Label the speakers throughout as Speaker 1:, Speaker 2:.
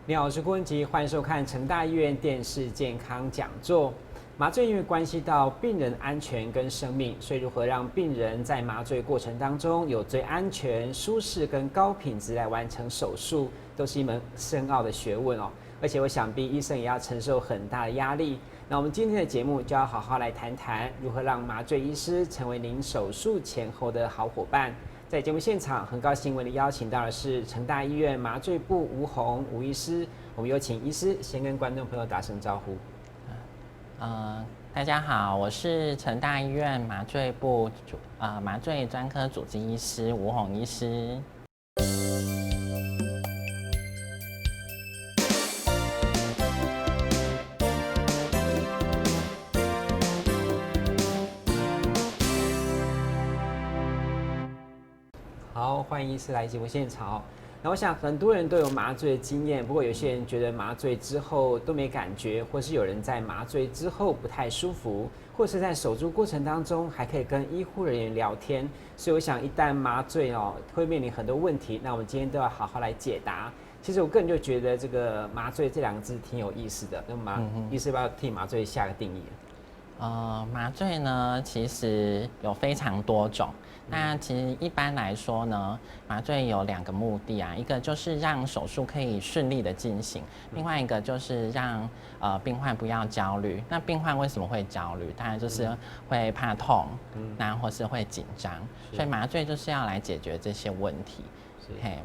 Speaker 1: 你好，我是郭文吉，欢迎收看成大医院电视健康讲座。麻醉因为关系到病人安全跟生命，所以如何让病人在麻醉过程当中有最安全、舒适跟高品质来完成手术，都是一门深奥的学问哦。而且我想必医生也要承受很大的压力。那我们今天的节目就要好好来谈谈如何让麻醉医师成为您手术前后的好伙伴。在节目现场，很高兴为你邀请到的是成大医院麻醉部吴医师。我们有请医师先跟观众朋友打声招呼。
Speaker 2: 大家好，我是成大医院麻醉部麻醉专科主治医师吴宏医师。
Speaker 1: 好，欢迎医师来节目现场。那我想很多人都有麻醉的经验，不过有些人觉得麻醉之后都没感觉，或是有人在麻醉之后不太舒服，或是在手术过程当中还可以跟医护人员聊天。所以我想，一旦麻醉会面临很多问题，那我们今天都要好好来解答。其实我个人就觉得这个麻醉这两个字挺有意思的。那医师要不要替麻醉下个定义？
Speaker 2: 麻醉呢，其实有非常多种。那其实一般来说呢，麻醉有2个目的啊，一个就是让手术可以顺利的进行，另外一个就是让病患不要焦虑。那病患为什么会焦虑？当然就是会怕痛，那或是会紧张，所以麻醉就是要来解决这些问题。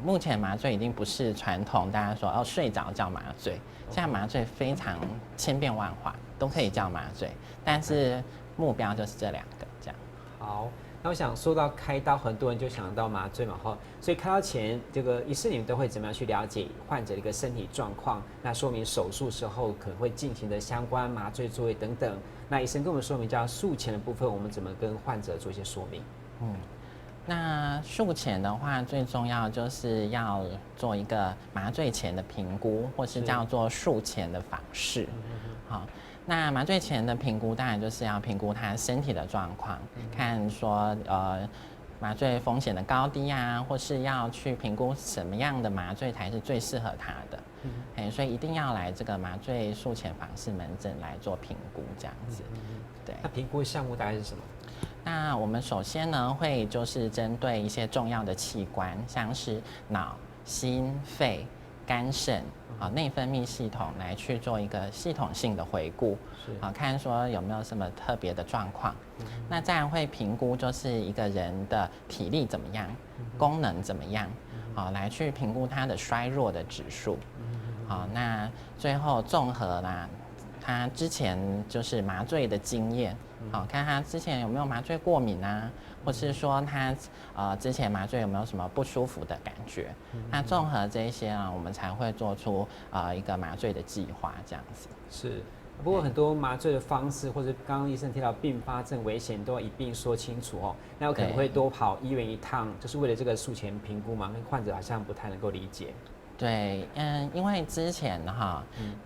Speaker 2: 目前麻醉已经不是传统大家说睡着叫麻醉，现在麻醉非常千变万化，都可以叫麻醉，但是目标就是这2个这样。
Speaker 1: 好。那我想说到开刀，很多人就想到麻醉嘛，所以开刀前这个医师你们都会怎么样去了解患者的一个身体状况？那说明手术时候可能会进行的相关麻醉作业等等。那医生跟我们说明，叫术前的部分，我们怎么跟患者做一些说明？
Speaker 2: 那术前的话，最重要就是要做一个麻醉前的评估，或是叫做术前的访视。好。那麻醉前的评估当然就是要评估他身体的状况，看说麻醉风险的高低啊，或是要去评估什么样的麻醉才是最适合他的。所以一定要来这个麻醉术前访视门诊来做评估，这样子。对。
Speaker 1: 那评估项目大概是什么？
Speaker 2: 那我们首先呢会就是针对一些重要的器官，像是脑、心、肺、肝肾内分泌系统来去做一个系统性的回顾，看说有没有什么特别的状况。那再来会评估就是一个人的体力怎么样，功能怎么样，来去评估他的衰弱的指数。那最后综合啦，他之前就是麻醉的经验，看他之前有没有麻醉过敏啊，或是说他之前麻醉有没有什么不舒服的感觉。那综合这一些啊，我们才会做出一个麻醉的计划这样子。
Speaker 1: 是。不过很多麻醉的方式，或者刚刚医生提到并发症危险，都要一并说清楚哦。那有可能会多跑医院一趟，就是为了这个术前评估嘛，患者好像不太能够理解。
Speaker 2: 对，因为之前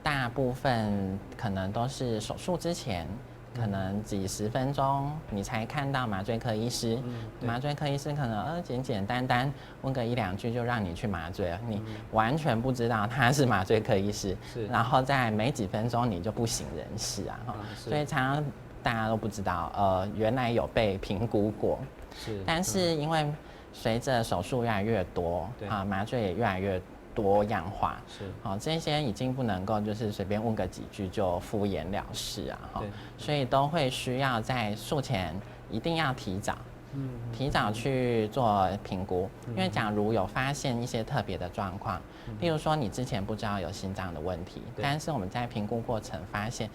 Speaker 2: 大部分可能都是手术之前，可能几十分钟你才看到麻醉科医师，麻醉科医师可能简简单单问个1、2句就让你去麻醉了，你完全不知道他是麻醉科医师，然后在没几分钟你就不省人事啊，所以常常大家都不知道原来有被评估过，但是因为随着手术越来越多麻醉也越来越多样化，这些已经不能够就是随便问个几句就敷衍了事啊，所以都会需要在术前一定要提早去做评估，因为假如有发现一些特别的状况，例如说你之前不知道有心脏的问题，但是我们在评估过程发现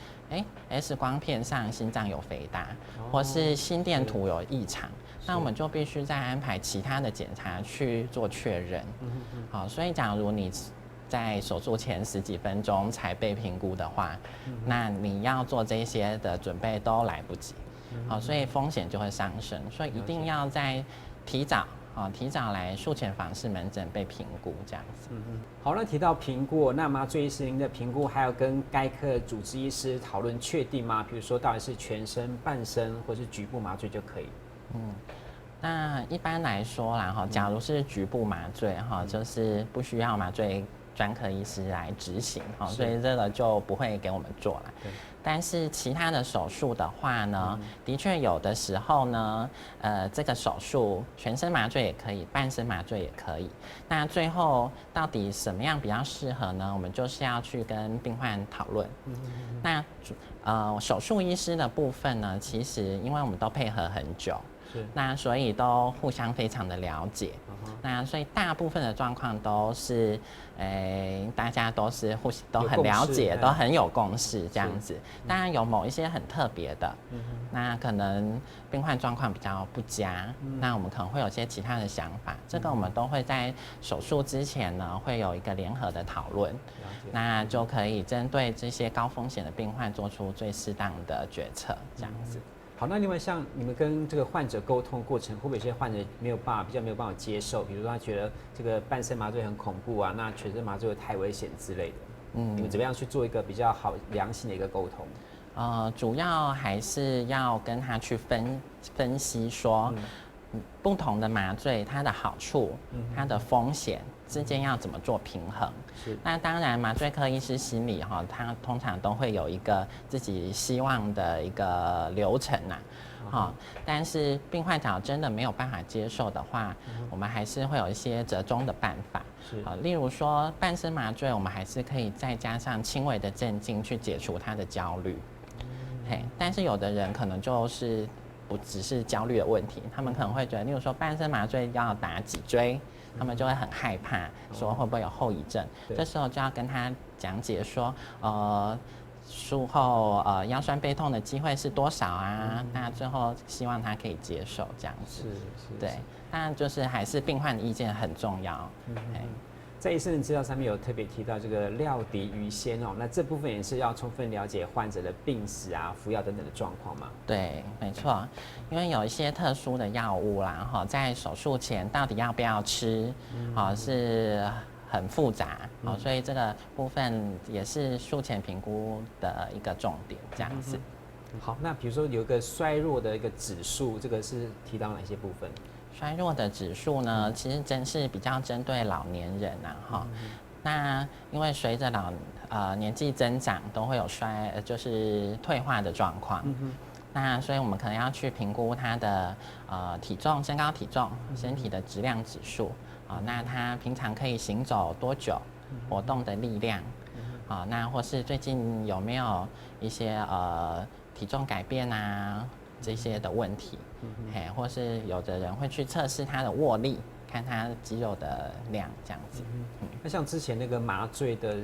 Speaker 2: ，X 光片上心脏有肥大，或是心电图有异常，那我们就必须再安排其他的检查去做确认。所以假如你在手术前10几分钟才被评估的话，那你要做这些的准备都来不及，所以风险就会上升，所以一定要在提早来术前访视门诊被评估这样子。
Speaker 1: 好，那提到评估，那麻醉医师您的评估还要跟该科主治医师讨论确定吗？比如说到底是全身、半身或是局部麻醉就可以？
Speaker 2: 那一般来说啦，假如是局部麻醉就是不需要麻醉专科医师来执行，所以这个就不会给我们做了。但是其他的手术的话呢，的确有的时候呢，这个手术全身麻醉也可以，半身麻醉也可以。那最后到底什么样比较适合呢？我们就是要去跟病患讨论。那手术医师的部分呢，其实因为我们都配合很久。那所以都互相非常的了解，那所以大部分的状况都是，大家都是都很了解，都很有共识这样子。当然有某一些很特别的，那可能病患状况比较不佳，那我们可能会有些其他的想法，这个我们都会在手术之前呢会有一个联合的讨论，那就可以针对这些高风险的病患做出最适当的决策这样子。
Speaker 1: 好，那另外像你们跟这个患者沟通过程，会不会有些患者比较没有办法接受？比如说他觉得这个半身麻醉很恐怖啊，那全身麻醉太危险之类的。你们怎么样去做一个比较好良性的一个沟通？
Speaker 2: 主要还是要跟他去分析说，不同的麻醉它的好处、它的风险之间要怎么做平衡。那当然，麻醉科医师心里他通常都会有一个自己希望的一个流程但是病患假如真的没有办法接受的话，我们还是会有一些折中的办法。例如说半身麻醉，我们还是可以再加上轻微的镇静去解除他的焦虑。但是有的人可能就是不只是焦虑的问题，他们可能会觉得，例如说半身麻醉要打脊椎，他们就会很害怕，说会不会有后遗症。这时候就要跟他讲解说，术后腰酸背痛的机会是多少啊？那最后希望他可以接受这样子。对，当然就是还是病患的意见很重要。
Speaker 1: 在医生的资料上面有特别提到这个料敌于先那这部分也是要充分了解患者的病史啊、服药等等的状况嘛。
Speaker 2: 对，没错，因为有一些特殊的药物啦，在手术前到底要不要吃，是很复杂，所以这个部分也是术前评估的一个重点，这样子。
Speaker 1: 好，那比如说有一个衰弱的一个指数，这个是提到哪些部分？
Speaker 2: 衰弱的指数呢，其实真是比较针对老年人那因为随着年纪增长，都会有就是退化的状况。那所以我们可能要去评估他的体重、身高体重、身体的质量指数那他平常可以行走多久，活动的力量那或是最近有没有一些体重改变啊这些的问题。或是有的人会去测试他的握力，看他肌肉的量这样子。
Speaker 1: 那像之前那个麻醉的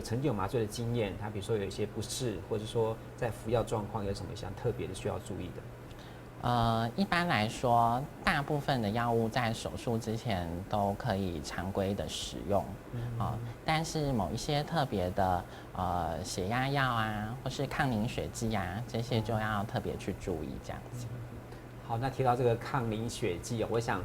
Speaker 1: 曾经有麻醉的经验，他比如说有一些不适，或者说在服药状况有什么像特别的需要注意的？
Speaker 2: 一般来说，大部分的药物在手术之前都可以常规的使用，但是某一些特别的血压药啊，或是抗凝血剂啊，这些就要特别去注意这样子。
Speaker 1: 好，那提到这个抗凝血剂我想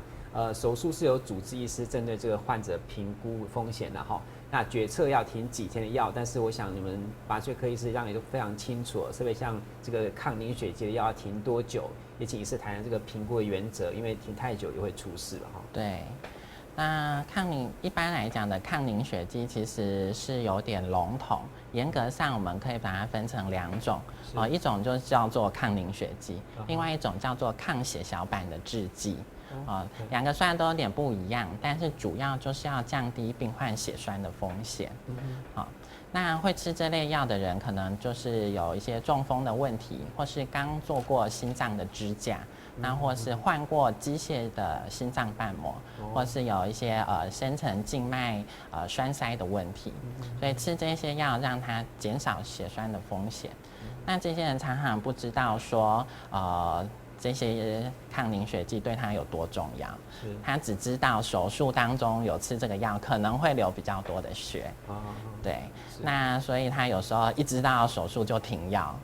Speaker 1: 手术是由主治医师针对这个患者评估风险的那决策要停几天的药，但是我想你们麻醉科医师让你都非常清楚，特别像这个抗凝血剂的药要停多久，也请医师谈谈这个评估的原则，因为停太久也会出事了
Speaker 2: 对。那一般来讲的抗凝血剂其实是有点笼统，严格上我们可以把它分成2种一种就叫做抗凝血剂，另外一种叫做抗血小板的制剂。2个虽然都有点不一样，但是主要就是要降低病患血栓的风险。那会吃这类药的人，可能就是有一些中风的问题，或是刚做过心脏的支架，那或是换过机械的心脏瓣膜，或是有一些深层静脉栓塞的问题，所以吃这些药让它减少血栓的风险。那这些人常常不知道说这些抗凝血剂对他有多重要，他只知道手术当中有吃这个药可能会流比较多的血，对，那所以他有时候一知道手术就停药，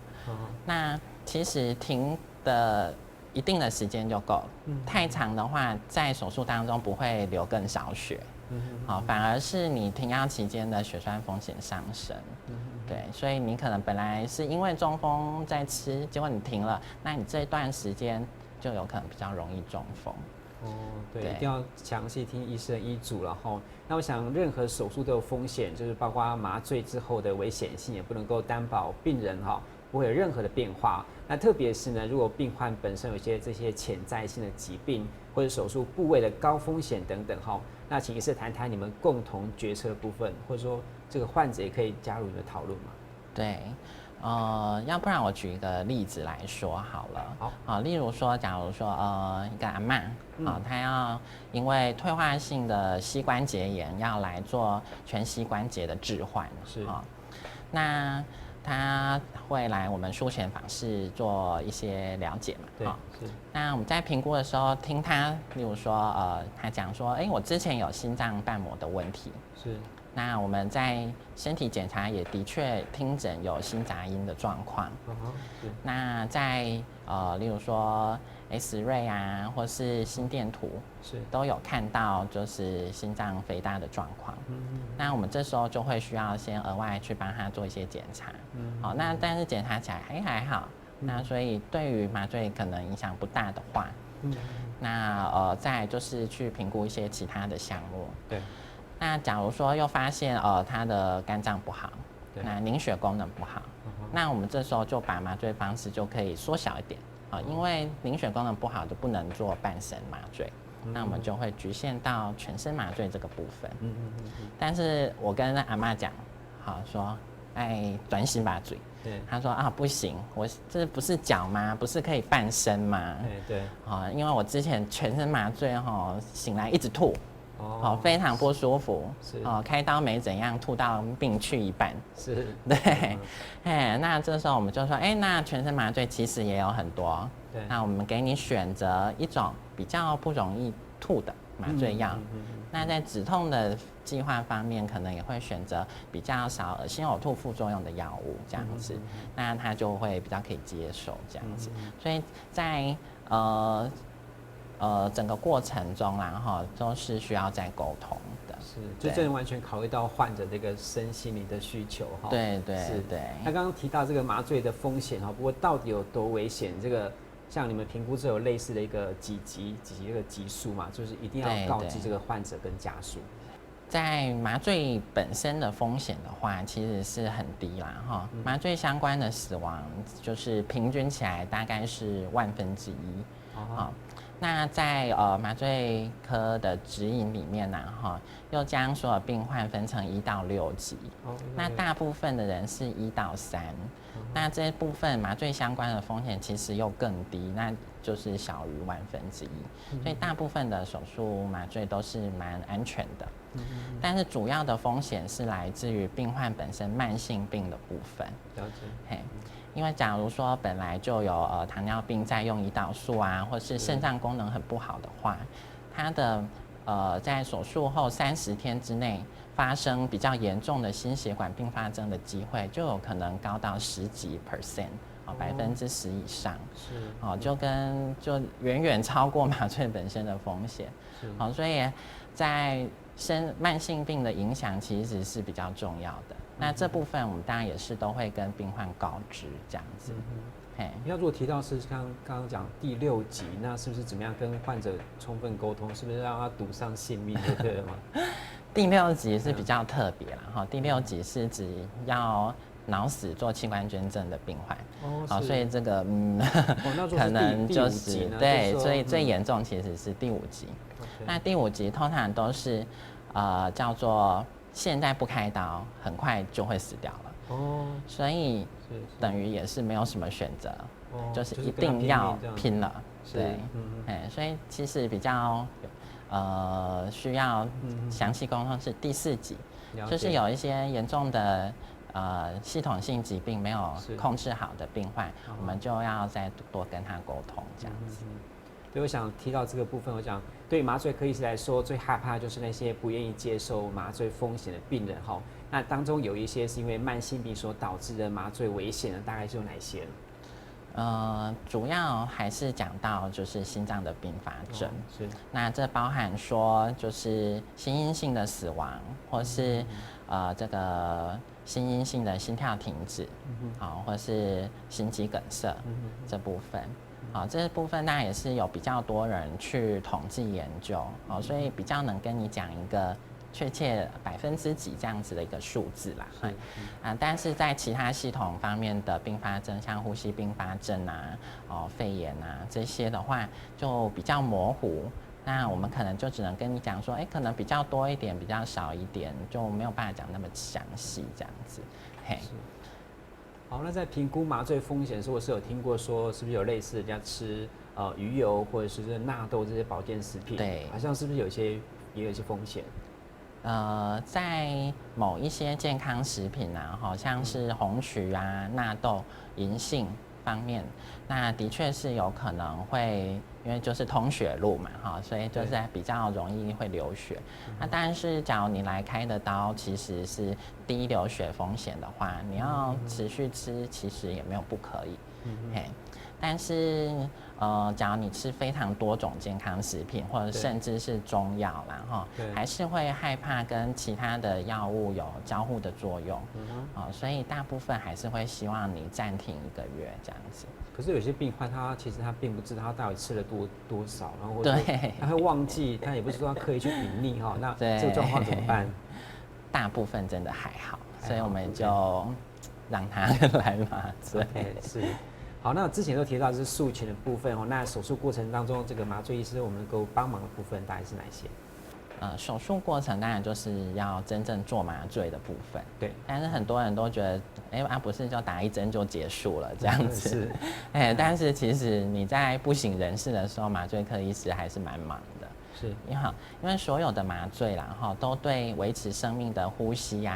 Speaker 2: 那其实停的一定的时间就够了，太长的话在手术当中不会流更少血，反而是你停药期间的血栓风险上升。对，所以你可能本来是因为中风在吃，结果你停了，那你这一段时间就有可能比较容易中风。
Speaker 1: 对，
Speaker 2: 对
Speaker 1: 一定要详细听医生医嘱了哈。那我想，任何手术都有风险，就是包括麻醉之后的危险性，也不能够担保病人不会有任何的变化。那特别是呢，如果病患本身有这些潜在性的疾病，或者手术部位的高风险等等那请医师谈谈你们共同决策的部分，或者说这个患者也可以加入你的讨论嘛？
Speaker 2: 对。要不然我举一个例子来说好了。
Speaker 1: 好，
Speaker 2: 例如说，假如说一个阿嬷，她要因为退化性的膝关节炎要来做全膝关节的置换，
Speaker 1: 是
Speaker 2: 那她会来我们术前访视做一些了解嘛？
Speaker 1: 对，是。
Speaker 2: 那我们在评估的时候，听她，例如说，她讲说，我之前有心脏瓣膜的问题，
Speaker 1: 是。
Speaker 2: 那我们在身体检查也的确听诊有心杂音的状况。那在例如说 X 瑞啊，或是心电图，都有看到就是心脏肥大的状况。那我们这时候就会需要先额外去帮他做一些检查。那但是检查起来还好。那所以对于麻醉可能影响不大的话，那再来就是去评估一些其他的项目。
Speaker 1: 对。
Speaker 2: 那假如说又发现他的肝脏不好，那凝血功能不好，那我们这时候就把麻醉方式就可以缩小一点因为凝血功能不好就不能做半身麻醉，那我们就会局限到全身麻醉这个部分。但是我跟阿嬷讲，说短型麻醉，他说不行，我这不是脚吗？不是可以半身吗？
Speaker 1: 对，
Speaker 2: 因为我之前全身麻醉醒来一直吐。非常不舒服。开刀没怎样，吐到病去一半。
Speaker 1: 是，
Speaker 2: 对。那这时候我们就说，那全身麻醉其实也有很多。那我们给你选择一种比较不容易吐的麻醉药。那在止痛的计划方面，可能也会选择比较少恶心呕吐副作用的药物，这样子，那他就会比较可以接受这样子。所以在整个过程中都是需要再沟通的。
Speaker 1: 是，就真的完全考虑到患者这个身心灵的需求
Speaker 2: 对。
Speaker 1: 他刚刚提到这个麻醉的风险不过到底有多危险？这个像你们评估之后有类似的一个几级这个级数嘛，就是一定要告知这个患者跟家属。
Speaker 2: 在麻醉本身的风险的话，其实是很低啦麻醉相关的死亡就是平均起来大概是1/1000。那在麻醉科的指引里面又将所有病患分成1到6级。那大部分的人是1到3。那这部分麻醉相关的风险其实又更低，那就是小于1/1000。所以大部分的手术麻醉都是蛮安全的。但是主要的风险是来自于病患本身慢性病的部分。
Speaker 1: 了解。
Speaker 2: 因为假如说本来就有糖尿病在用胰岛素啊，或是肾脏功能很不好的话，它的在手术后30天之内发生比较严重的心血管并发症的机会，就有可能高到10几%， 10%以上。是。就远远超过麻醉本身的风险。所以在慢性病的影响其实是比较重要的。那这部分我们当然也是都会跟病患告知这样子。
Speaker 1: 要如果提到是刚刚讲第6级，那是不是怎么样跟患者充分沟通？是不是让他赌上性命就对了吗？
Speaker 2: 第6级是比较特别啦第6级是指要脑死做器官捐赠的病患。所以这个可能就是对，所以最严重其实是第5级。那第5级通常都是叫做现在不开刀，很快就会死掉了。所以等于也是没有什么选择，就是一定要拼了。对。所以其实比较需要详细沟通是第4级，就是有一些严重的系统性疾病没有控制好的病患，我们就要再多跟他沟通这样子。
Speaker 1: 对，我想提到这个部分，我想对麻醉科医师来说，最害怕就是那些不愿意接受麻醉风险的病人那当中有一些是因为慢性病所导致的麻醉危险的，大概是有哪些呢？
Speaker 2: 主要还是讲到就是心脏的并发症。是。那这包含说就是心因性的死亡，或是这个心因性的心跳停止，或是心肌梗塞这部分。这部分当然也是有比较多人去统计研究，所以比较能跟你讲一个确切几%这样子的一个数字啦。但是在其他系统方面的并发症，像呼吸并发症肺炎这些的话，就比较模糊。那我们可能就只能跟你讲说，可能比较多一点，比较少一点，就没有办法讲那么详细这样子。嘿。
Speaker 1: 好，那在评估麻醉风险的时候，我是有听过说，是不是有类似人家吃鱼油或者是纳豆这些保健食品？
Speaker 2: 对，
Speaker 1: 好像是不是也有一些风险？
Speaker 2: 在某一些健康食品好像是红曲纳豆、银杏方面，那的确是有可能会，因为就是通血路嘛，所以就是比较容易会流血。但是假如你来开的刀其实是低流血风险的话，你要持续吃，其实也没有不可以。但是假如你吃非常多种健康食品，或者甚至是中药啦，还是会害怕跟其他的药物有交互的作用，所以大部分还是会希望你暂停1个月这样子。
Speaker 1: 可是有些病患其实他并不知道他到底吃了多少，然后或者他会忘记，他也不是说他刻意去隐匿那这个状况怎么办？
Speaker 2: 大部分真的还好，所以我们就让他来麻醉。
Speaker 1: 是。好，那之前都提到是术前的部分那手术过程当中，这个麻醉医师我们能够帮忙的部分大概是哪些？
Speaker 2: 手术过程当然就是要真正做麻醉的部分。
Speaker 1: 对。
Speaker 2: 但是很多人都觉得，不是就打1針就结束了这样子。
Speaker 1: 是。
Speaker 2: 但是其实你在不省人事的时候，麻醉科医师还是蛮忙的。
Speaker 1: 是。
Speaker 2: 因为所有的麻醉都对维持生命的呼吸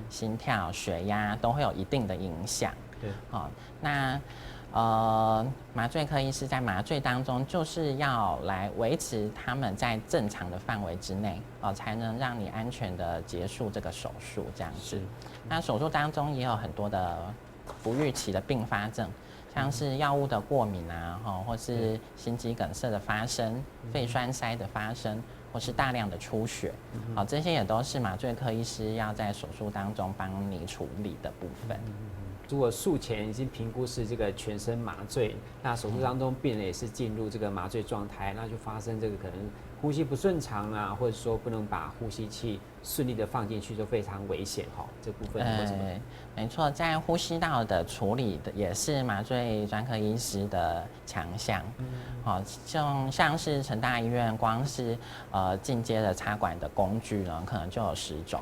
Speaker 2: 心跳、血压都会有一定的影响。
Speaker 1: 对。
Speaker 2: 那麻醉科医师在麻醉当中，就是要来维持他们在正常的范围之内，才能让你安全的结束这个手术这样子。那手术当中也有很多的不预期的并发症，像是药物的过敏或是心肌梗塞的发生、肺栓塞的发生，或是大量的出血，这些也都是麻醉科医师要在手术当中帮你处理的部分。
Speaker 1: 如果术前已经评估是这个全身麻醉，那手术当中病人也是进入这个麻醉状态，那就发生这个可能呼吸不顺畅或者说不能把呼吸器顺利的放进去，就非常危险这部分为什么？
Speaker 2: 没错，在呼吸道的处理的也是麻醉专科医师的强项。像是成大医院光是进阶的插管的工具呢，可能就有10种。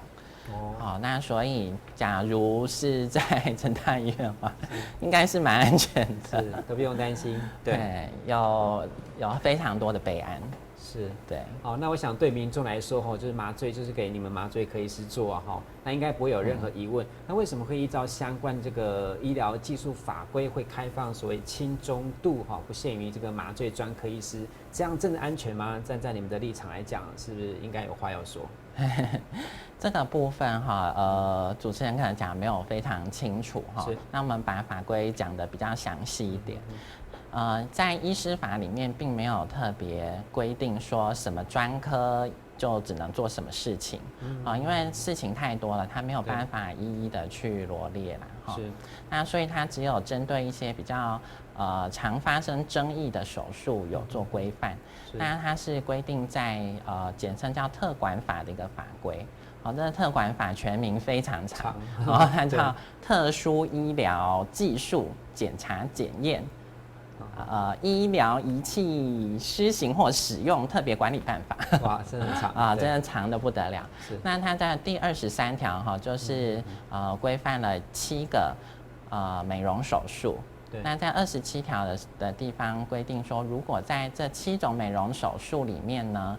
Speaker 2: 那所以假如是在成大医院的话，应该是蛮安全的，
Speaker 1: 是都不用担心。
Speaker 2: 对，有非常多的备案。
Speaker 1: 是。
Speaker 2: 对。
Speaker 1: 好，那我想对民众来说就是麻醉就是给你们麻醉科医师做那应该不会有任何疑问。那为什么会依照相关这个医疗技术法规会开放所谓轻中度不限于这个麻醉专科医师？这样真的安全吗？站在你们的立场来讲，是不是应该有话要说？
Speaker 2: 这个部分主持人可能讲没有非常清楚那我们把法规讲得比较详细一点。在医师法里面并没有特别规定说什么专科就只能做什么事情因为事情太多了，他没有办法一一的去罗列啦。那所以他只有针对一些比较常发生争议的手术有做规范。那它是规定在简称叫特管法的一个法规。这个特管法全名非常长，它叫特殊医疗技术检查检验医疗仪器施行或使用特别管理办法。
Speaker 1: 哇，真的很长
Speaker 2: 真的长得不得了。那它在第23条就是规范了7个美容手术。那在27条的地方规定说，如果在这7种美容手术里面呢，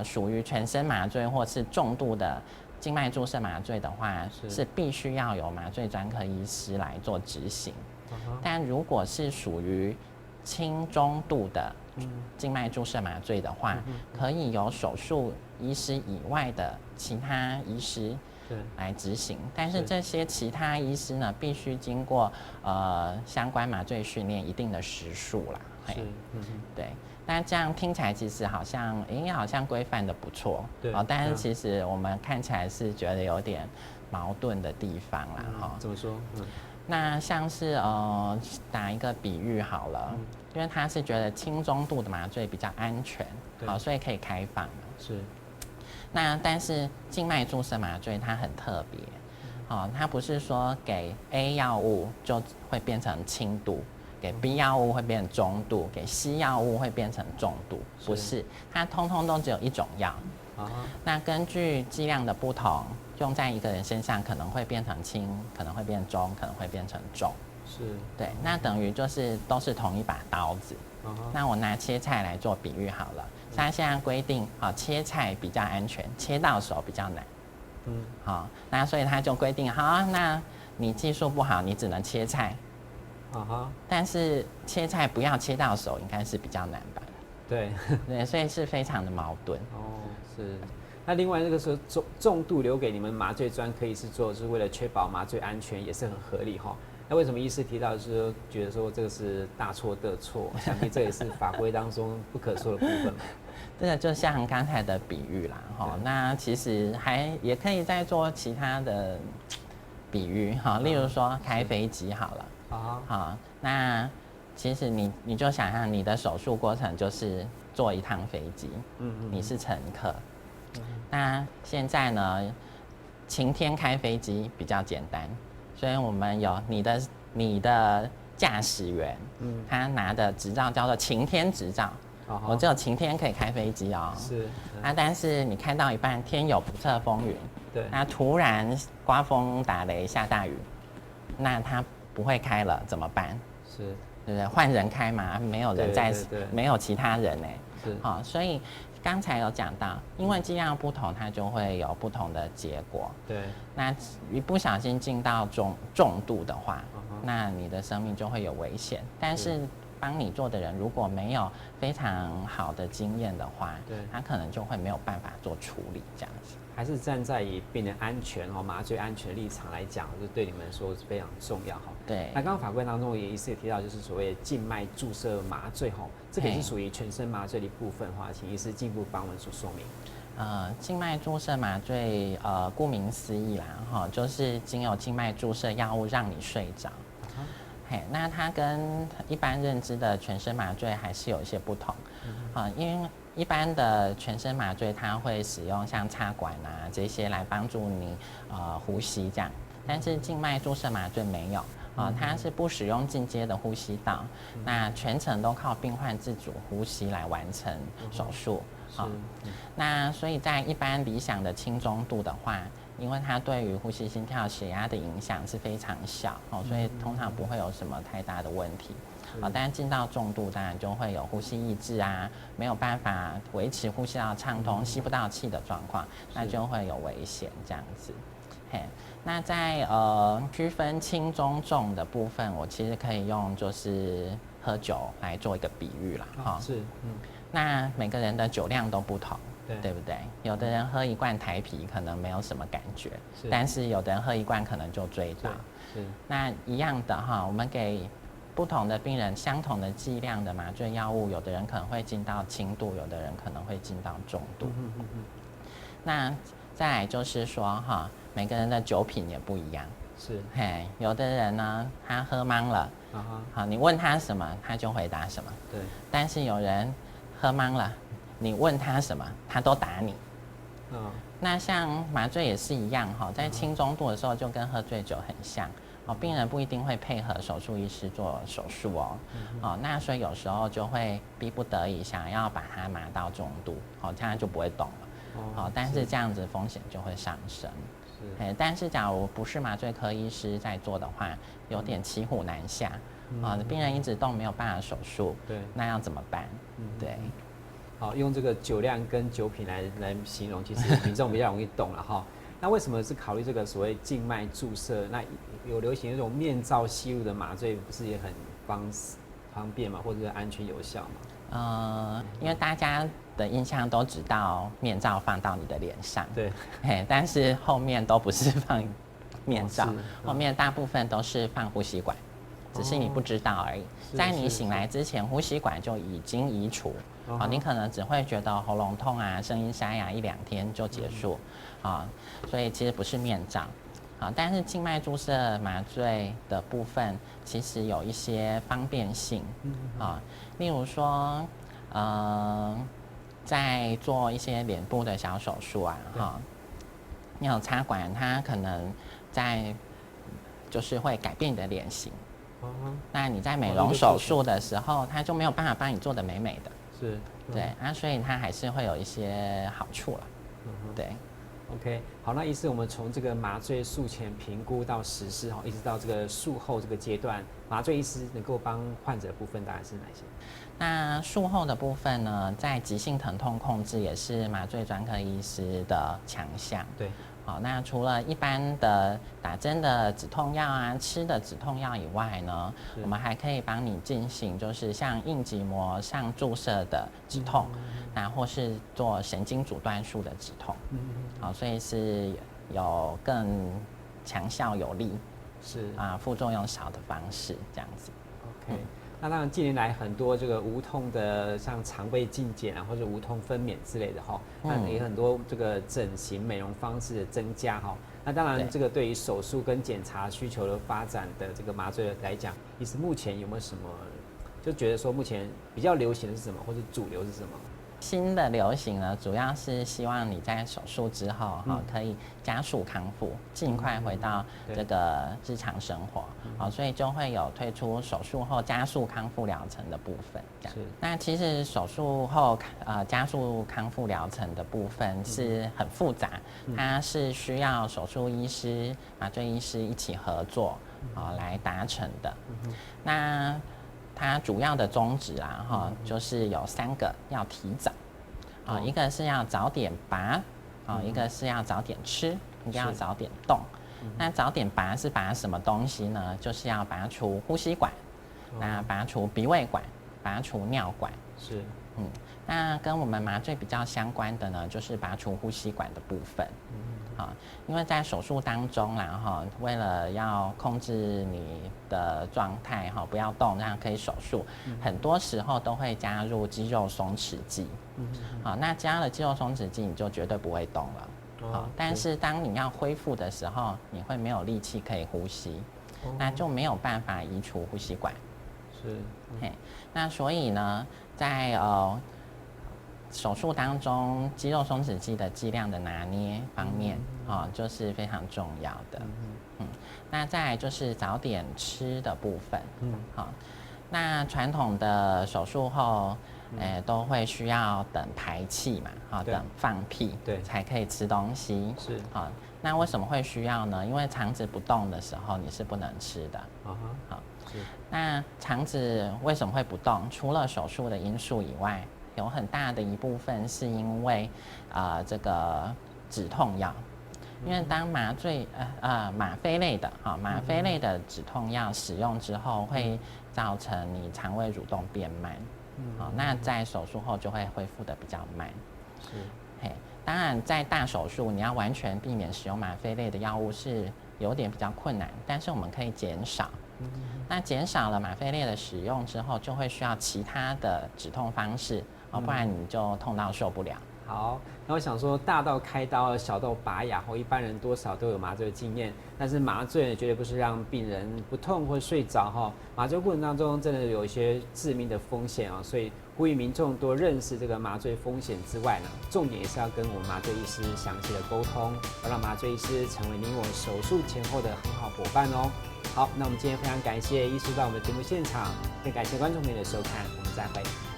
Speaker 2: 属于全身麻醉或是重度的静脉注射麻醉的话，是必须要有麻醉专科医师来做执行。但如果是属于轻中度的静脉注射麻醉的话，可以由手术医师以外的其他医师来执行，但是这些其他医师呢，必须经过相关麻醉训练一定的时数啦。对。那这样听起来其实好像规范的不错，但是其实我们看起来是觉得有点矛盾的地方啦。
Speaker 1: 怎么说？
Speaker 2: 那像是打一个比喻好了，因为他是觉得轻中度的麻醉比较安全，好，所以可以开放。
Speaker 1: 是。
Speaker 2: 那但是静脉注射麻醉它很特别，它不是说给 A 药物就会变成轻度，给 B 药物会变成中度，给 C 药物会变成重度，不是，它通通都只有一种药。那根据剂量的不同，用在一个人身上可能会变成轻，可能会变中，可能会变成重。
Speaker 1: 是。
Speaker 2: 对，那等于就是都是同一把刀子。那我拿切菜来做比喻好了，它现在规定切菜比较安全，切到手比较难。好，那所以他就规定，好，那你技术不好，你只能切菜。但是切菜不要切到手，应该是比较难吧？
Speaker 1: 对。
Speaker 2: 对，所以是非常的矛盾。
Speaker 1: 是。那另外那个时候重度留给你们麻醉专科医师做，是为了确保麻醉安全，也是很合理哈。那为什么医师提到就是觉得说这个是大错特错？想必这也是法规当中不可说的部分嘛。
Speaker 2: 这个就像刚才的比喻啦，那其实也可以再做其他的比喻哈，例如说开飞机好了，好，那其实你就想象你的手术过程就是坐一趟飞机，你是乘客，那现在呢，晴天开飞机比较简单。所以我们有你的驾驶员，他拿的执照叫做晴天执照，我只有晴天可以开飞机哦。
Speaker 1: 是。
Speaker 2: 但是你开到一半，天有不测风云，
Speaker 1: 对，
Speaker 2: 那突然刮风打雷下大雨，那他不会开了怎么办？
Speaker 1: 是，
Speaker 2: 对不对？换人开嘛，没有人在，没有其他人哎。
Speaker 1: 是。
Speaker 2: 好，所以刚才有讲到，因为剂量不同，它就会有不同的结果。
Speaker 1: 对。
Speaker 2: 那一不小心进到重度的话，那你的生命就会有危险。但是帮你做的人如果没有非常好的经验的话，他可能就会没有办法做处理这样子。
Speaker 1: 还是站在以病人安全麻醉安全的立场来讲，就对你们说是非常重要哈。
Speaker 2: 对。
Speaker 1: 那刚刚法规当中也一直有提到，就是所谓的静脉注射麻醉这个也是属于全身麻醉的一部分的话，请医师进一步帮我们所说明。
Speaker 2: 静脉注射麻醉，顾名思义啦，就是经由静脉注射药物让你睡着。那它跟一般认知的全身麻醉还是有一些不同。因为一般的全身麻醉，它会使用像插管这些来帮助你呼吸这样，但是静脉注射麻醉没有。它是不使用进阶的呼吸道，那全程都靠病患自主呼吸来完成手术。那所以在一般理想的轻中度的话，因为它对于呼吸、心跳、血压的影响是非常小，所以通常不会有什么太大的问题。但是进到重度，当然就会有呼吸抑制没有办法维持呼吸道畅通、吸不到气的状况，那就会有危险这样子。那在区分轻中重的部分，我其实可以用就是喝酒来做一个比喻啦。
Speaker 1: 是。
Speaker 2: 那每个人的酒量都不同，对不对？有的人喝一罐台啤可能没有什么感觉，但是有的人喝一罐可能就醉倒。
Speaker 1: 是。那
Speaker 2: 一样的我们给不同的病人相同的剂量的麻醉药物，有的人可能会进到轻度，有的人可能会进到重度。那再来就是说每个人的酒品也不一样。
Speaker 1: 是。
Speaker 2: 有的人呢，他喝懵了，你问他什么，他就回答什么。
Speaker 1: 对。
Speaker 2: 但是有人喝懵了，你问他什么，他都打你。那像麻醉也是一样在轻中度的时候，就跟喝醉酒很像。病人不一定会配合手术医师做手术那所以有时候就会逼不得已想要把它麻到中度，这样就不会动了。但是这样子风险就会上升。但是假如不是麻醉科医师在做的话，有点骑虎难下。病人一直动没有办法手术，那要怎么办？对。
Speaker 1: 好，用这个酒量跟酒品来形容，其实民众比较容易懂了那为什么是考虑这个所谓静脉注射？那有流行那种面罩吸入的麻醉，不是也很方便嘛，或者是安全有效嘛？
Speaker 2: 因为大家的印象都知道面罩放到你的脸上，
Speaker 1: 对，
Speaker 2: 但是后面都不是放面罩，后面大部分都是放呼吸管，只是你不知道而已。在你醒来之前，呼吸管就已经移除，你可能只会觉得喉咙痛声音沙哑1-2天就结束，所以其实不是面罩。好，但是静脉注射麻醉的部分其实有一些方便性，例如说，在做一些脸部的小手术啊，你有插管，它可能就是会改变你的脸型。那你在美容手术的时候，它就没有办法帮你做得美美的。
Speaker 1: 是，
Speaker 2: 对所以它还是会有一些好处了。对。
Speaker 1: OK， 好，那医师，我们从这个麻醉术前评估到实施一直到这个术后这个阶段，麻醉医师能够帮患者的部分大概是哪些？
Speaker 2: 那术后的部分呢，在急性疼痛控制也是麻醉专科医师的强项。
Speaker 1: 对。
Speaker 2: 好，那除了一般的打针的止痛药啊、吃的止痛药以外呢，我们还可以帮你进行就是像硬脊膜上注射的止痛，那或是做神经阻断术的止痛。好，所以是有更强效有力，
Speaker 1: 是
Speaker 2: 副作用少的方式这样子。
Speaker 1: OK。那当然，近年来很多这个无痛的，像肠胃镜检啊，或者无痛分娩之类的那也很多这个整形美容方式的增加那当然，这个对于手术跟检查需求的发展的这个麻醉来讲，其实目前有没有什么就觉得说目前比较流行的是什么，或者主流是什么？
Speaker 2: 新的流行呢，主要是希望你在手术之后可以加速康复，尽快回到这个日常生活。所以就会有推出手术后加速康复疗程的部分。这样。那其实手术后加速康复疗程的部分是很复杂，它是需要手术医师、麻醉医师一起合作来达成的。那它主要的宗旨就是有3个要提早，一个是要早点拔，一个是要早点吃，一个要早点动。那早点拔是拔什么东西呢？就是要拔除呼吸管，那拔除鼻胃管，拔除尿管。
Speaker 1: 是，
Speaker 2: 那跟我们麻醉比较相关的呢，就是拔除呼吸管的部分。因为在手术当中啦为了要控制你的状态不要动，这样可以手术，很多时候都会加入肌肉松弛剂。那加了肌肉松弛剂，你就绝对不会动了。但是当你要恢复的时候，你会没有力气可以呼吸，那就没有办法移除呼吸管。
Speaker 1: 是，
Speaker 2: 那所以呢，在手术当中，肌肉松弛剂的剂量的拿捏方面就是非常重要的。那再来就是早点吃的部分。那传统的手术后，都会需要等排气嘛，等放屁，才可以吃东西。
Speaker 1: 是，
Speaker 2: 那为什么会需要呢？因为肠子不动的时候，你是不能吃的。那肠子为什么会不动？除了手术的因素以外，有很大的一部分是因为这个止痛药。因为当吗啡类的止痛药使用之后，会造成你肠胃蠕动变慢。那在手术后就会恢复的比较慢。是。当然，在大手术你要完全避免使用吗啡类的药物是有点比较困难，但是我们可以减少。那减少了吗啡类的使用之后，就会需要其他的止痛方式，不然你就痛到受不了。
Speaker 1: 好，那我想说，大到开刀，小到拔牙一般人多少都有麻醉的经验。但是麻醉绝对不是让病人不痛或睡着麻醉过程当中真的有一些致命的风险所以呼吁民众多认识这个麻醉风险之外呢，重点也是要跟我们麻醉医师详细的沟通，要让麻醉医师成为你我手术前后的很好伙伴好，那我们今天非常感谢医师到我们的节目现场，更感谢观众朋友的收看，我们再会。